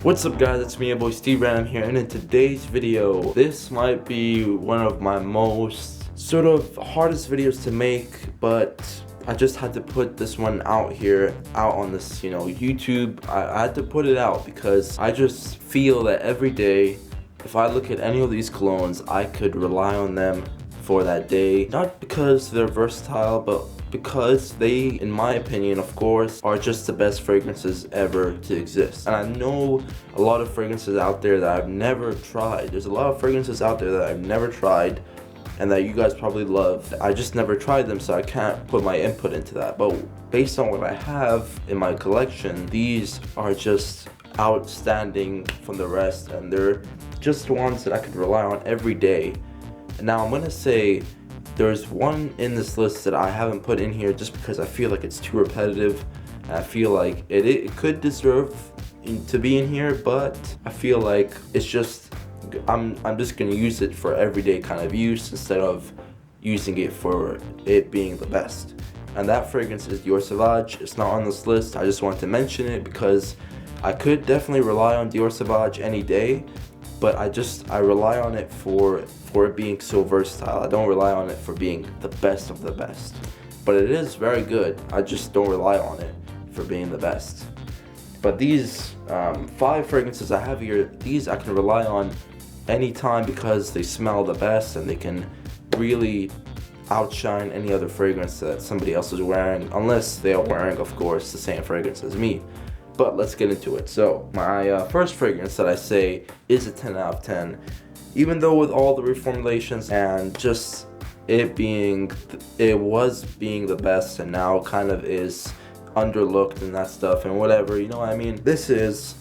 What's up guys, it's me, your boy SteveRandom here, and in today's video, this might be one of my most sort of hardest videos to make, but I just had to put this one out on this, YouTube. I had to put it out because I just feel that every day, if I look at any of these colognes, I could rely on them for that day. Not because they're versatile, but because they, in my opinion, of course, are just the best fragrances ever to exist. And I know a lot of fragrances out there that I've never tried. There's a lot of fragrances out there that I've never tried and that you guys probably love. I just never tried them, so I can't put my input into that. But based on what I have in my collection, these are just outstanding from the rest, and they're just ones that I could rely on every day. And now I'm gonna say there's one in this list that I haven't put in here just because I feel like it's too repetitive. And I feel like it could deserve to be in here, but I feel like it's just I'm just gonna use it for everyday kind of use instead of using it for it being the best. And that fragrance is Dior Sauvage. It's not on this list. I just wanted to mention it because I could definitely rely on Dior Sauvage any day, but I rely on it for it being so versatile. I don't rely on it for being the best of the best, but it is very good. I just don't rely on it for being the best. But these 5 fragrances I have here, these I can rely on anytime because they smell the best and they can really outshine any other fragrance that somebody else is wearing, unless they are wearing, of course, the same fragrance as me. But let's get into it. So my first fragrance that I say is a 10 out of 10. Even though with all the reformulations and just it was being the best and now kind of is underlooked and that stuff and whatever, you know what I mean? This is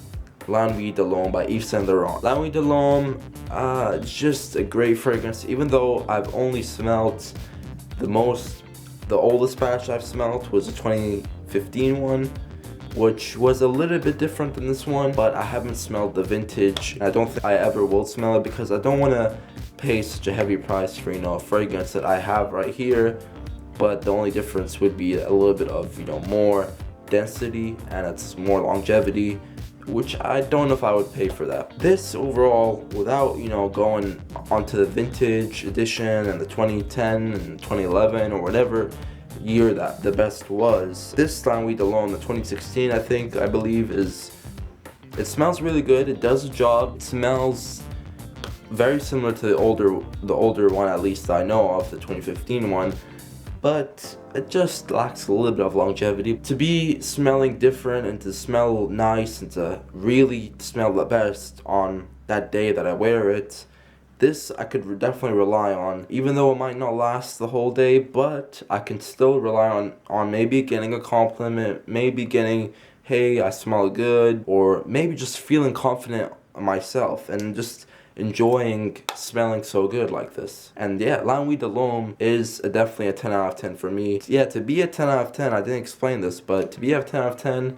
La Nuit de l'Homme by Yves Saint Laurent. La Nuit de l'Homme, it's just a great fragrance. Even though I've only smelled the oldest batch I've smelled was a 2015 one, which was a little bit different than this one, but I haven't smelled the vintage. I don't think I ever will smell it because I don't want to pay such a heavy price for, a fragrance that I have right here, but the only difference would be a little bit of, more density and it's more longevity, which I don't know if I would pay for that. This overall, without, going onto the vintage edition and the 2010 and 2011 or whatever year that the best was, this La Nuit de l'Homme, the 2016 I believe it smells really good. It does a job. It smells very similar to the older one, at least I know of, the 2015 one, but it just lacks a little bit of longevity. To be smelling different and to smell nice and to really smell the best on that day that I wear it, this I could definitely rely on, even though it might not last the whole day, but I can still rely on maybe getting a compliment, maybe getting, hey, I smell good, or maybe just feeling confident myself and just enjoying smelling so good like this. And yeah, La Nuit de l'Homme is definitely a 10 out of 10 for me. Yeah, to be a 10 out of 10, I didn't explain this, but to be a 10 out of 10,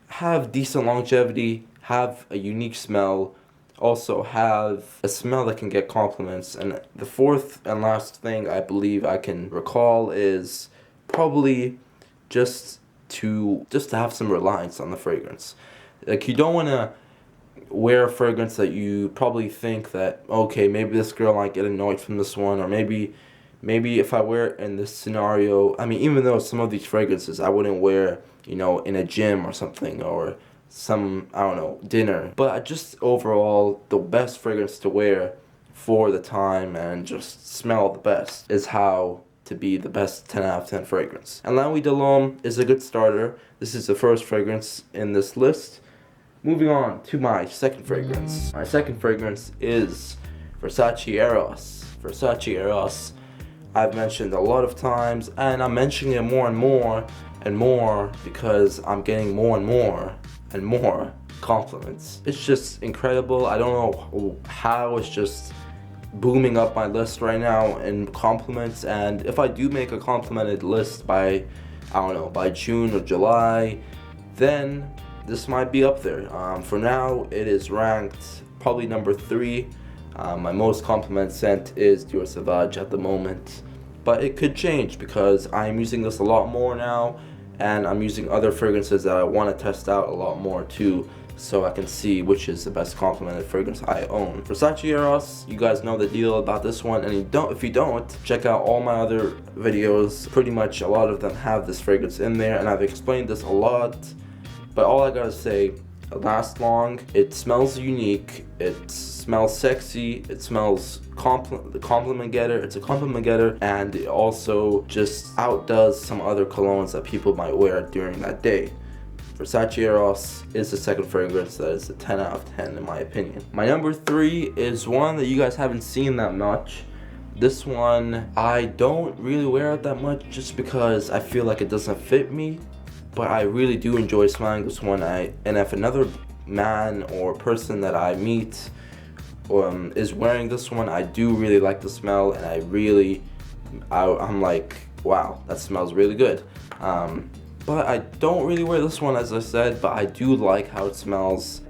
have decent longevity, have a unique smell, also have a smell that can get compliments. And the fourth and last thing I believe I can recall is probably just to have some reliance on the fragrance. Like, you don't want to wear a fragrance that you probably think that, okay, maybe this girl might get annoyed from this one, or maybe if I wear it in this scenario, I mean, even though some of these fragrances I wouldn't wear, in a gym or something, or some, I don't know, dinner. But just overall, the best fragrance to wear for the time and just smell the best is how to be the best 10 out of 10 fragrance. And La Nuit de l'Homme is a good starter. This is the first fragrance in this list. Moving on to my second fragrance. My second fragrance is Versace Eros. Versace Eros, I've mentioned a lot of times, and I'm mentioning it more and more because I'm getting more and more compliments. It's just incredible. I don't know how it's just booming up my list right now in compliments, and if I do make a complimented list by, I don't know, by June or July, then this might be up there. For now, it is ranked probably number 3. My most compliment scent is Dior Sauvage at the moment, but it could change because I'm using this a lot more now, and I'm using other fragrances that I want to test out a lot more too. so I can see which is the best complemented fragrance I own. Versace Eros, you guys know the deal about this one, and if you don't, check out all my other videos. Pretty much a lot of them have this fragrance in there, and I've explained this a lot, but all I gotta say, it lasts long, it smells unique, it smells sexy, it smells compliment getter, it's a compliment getter, and it also just outdoes some other colognes that people might wear during that day. Versace Eros is the second fragrance that is a 10 out of 10 in my opinion. My number 3 is one that you guys haven't seen that much. This one I don't really wear it that much just because I feel like it doesn't fit me, but I really do enjoy smelling this one. And if another man or person that I meet is wearing this one, I do really like the smell, and I'm like, wow, that smells really good. But I don't really wear this one, as I said, but I do like how it smells.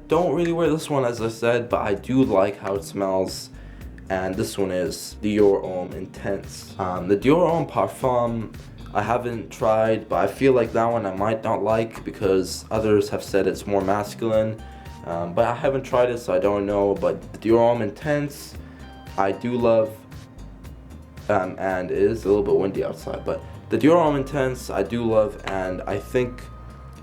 And this one is Dior Homme Intense. The Dior Homme Parfum I haven't tried, but I feel like that one I might not like because others have said it's more masculine. But I haven't tried it, so I don't know. But the Dior Homme Intense I do love, and it is a little bit windy outside, but the Dior Homme Intense I do love, and I think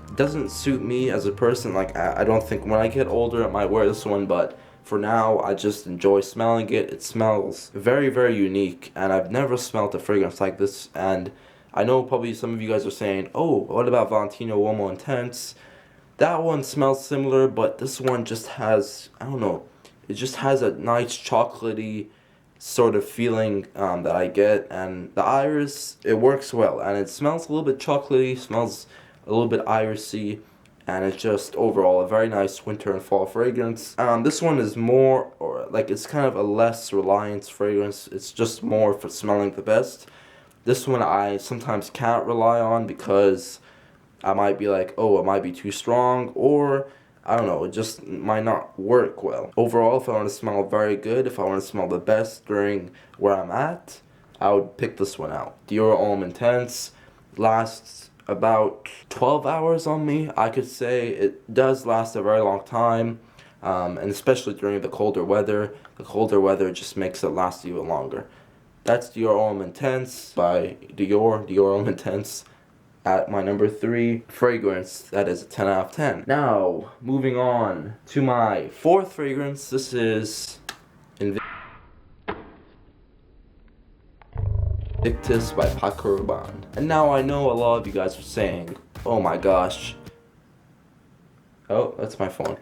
it doesn't suit me as a person. Like, I don't think when I get older I might wear this one, but for now I just enjoy smelling it. It smells very, very unique, and I've never smelled a fragrance like this. And I know probably some of you guys are saying, oh, what about Valentino Uomo Intense? That one smells similar, but this one just has, I don't know, it just has a nice chocolatey sort of feeling that I get, and the iris, it works well, and it smells a little bit chocolatey, smells a little bit irisy, and it's just overall a very nice winter and fall fragrance. This one is more, or like, it's kind of a less reliance fragrance. It's just more for smelling the best. This one I sometimes can't rely on because I might be like, oh, it might be too strong, or I don't know, it just might not work well. Overall, if I want to smell very good, if I want to smell the best during where I'm at, I would pick this one out. Dior Homme Intense lasts about 12 hours on me. I could say it does last a very long time, and especially during the colder weather. The colder weather just makes it last even longer. That's Dior Homme Intense by Dior Homme Intense. At my number 3 fragrance, that is a 10 out of 10. Now, moving on to my 4th fragrance. This is Invictus by Paco Rabanne. And now I know a lot of you guys are saying, oh my gosh. Oh, that's my phone.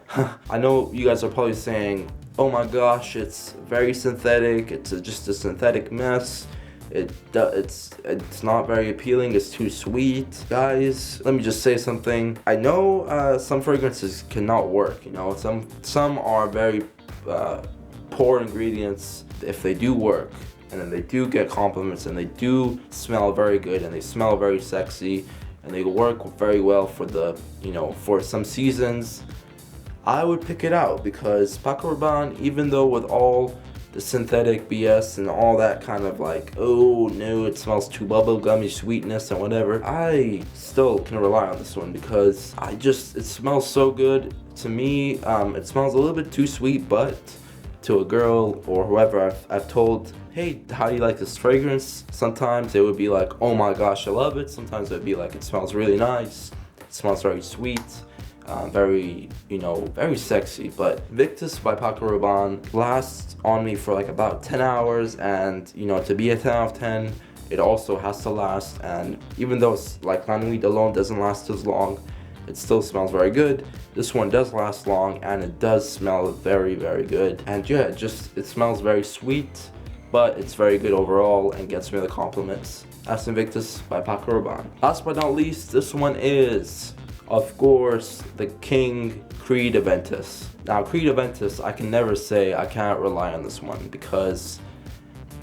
I know you guys are probably saying, oh my gosh, it's very synthetic, it's just a synthetic mess. It's not very appealing, it's too sweet. Guys, let me just say something. I know some fragrances cannot work, you know. Some are very poor ingredients. If they do work, and then they do get compliments, and they do smell very good, and they smell very sexy, and they work very well for the, you know, for some seasons, I would pick it out, because Paco Rabanne, even though with all the synthetic BS and all that kind of like, oh no, it smells too bubblegummy sweetness and whatever, I still can rely on this one because it smells so good. To me, it smells a little bit too sweet, but to a girl or whoever I've told, hey, how do you like this fragrance? Sometimes they would be like, oh my gosh, I love it. Sometimes it would be like, it smells really nice, it smells very sweet. Very, you know, very sexy. But Invictus by Paco Rabanne lasts on me for like about 10 hours, and you know, to be a 10 out of 10, it also has to last. And even though it's like La Nuit alone doesn't last as long, it still smells very good. This one does last long, and it does smell very, very good. And yeah, it smells very sweet, but it's very good overall and gets me the compliments. That's Invictus by Paco Rabanne. Last but not least, this one is, of course, the King Creed Aventus. Now, Creed Aventus, I can never say I can't rely on this one, because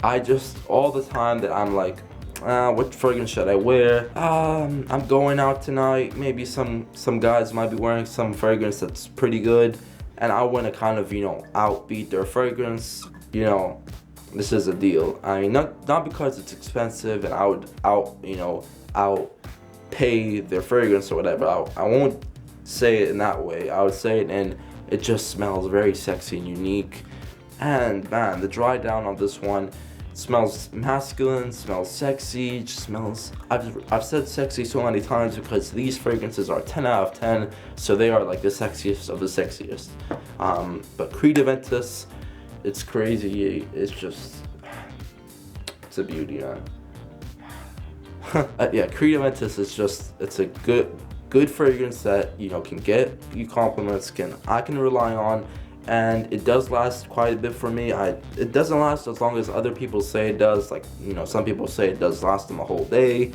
I just, all the time that I'm like, what fragrance should I wear? I'm going out tonight, maybe some guys might be wearing some fragrance that's pretty good, and I want to kind of, you know, outbeat their fragrance. You know, this is a deal. I mean, not because it's expensive and I would pay their fragrance or whatever. I won't say it in that way. I would say it, and it just smells very sexy and unique. And man, the dry down on this one smells masculine, smells sexy, just smells, I've said sexy so many times because these fragrances are 10 out of 10, so they are like the sexiest of the sexiest. But Creed Aventus, it's crazy, it's just, it's a beauty, man. Yeah, Creed Aventus is just, it's a good fragrance that, you know, can get you compliments, I can rely on. And it does last quite a bit for me. It doesn't last as long as other people say it does. Like, you know, some people say it does last them a whole day.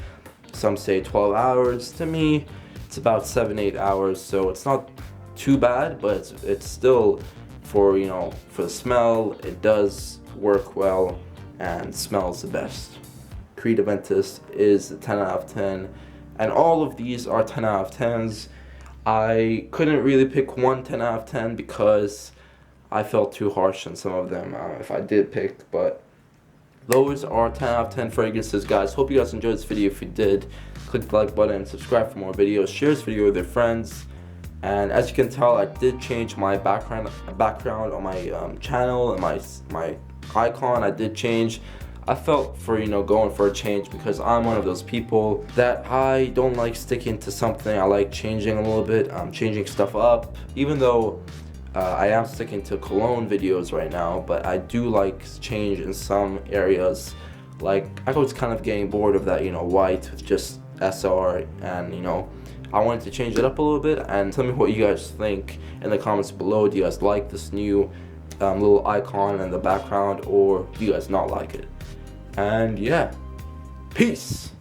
Some say 12 hours. To me, it's about 7-8 hours. So it's not too bad, but it's still, for, you know, for the smell, it does work well and smells the best. Creed Aventus is a 10 out of 10. And all of these are 10 out of 10s. I couldn't really pick one 10 out of 10 because I felt too harsh on some of them if I did pick, but those are 10 out of 10 fragrances, guys. Hope you guys enjoyed this video. If you did, click the like button, subscribe for more videos, share this video with your friends. And as you can tell, I did change my background on my channel and my icon. I did change. I felt for, you know, going for a change because I'm one of those people that I don't like sticking to something. I like changing a little bit, changing stuff up, even though I am sticking to cologne videos right now, but I do like change in some areas. Like, I was kind of getting bored of that, you know, white with just SR, and, you know, I wanted to change it up a little bit. And tell me what you guys think in the comments below. Do you guys like this new little icon in the background, or do you guys not like it? And yeah, peace.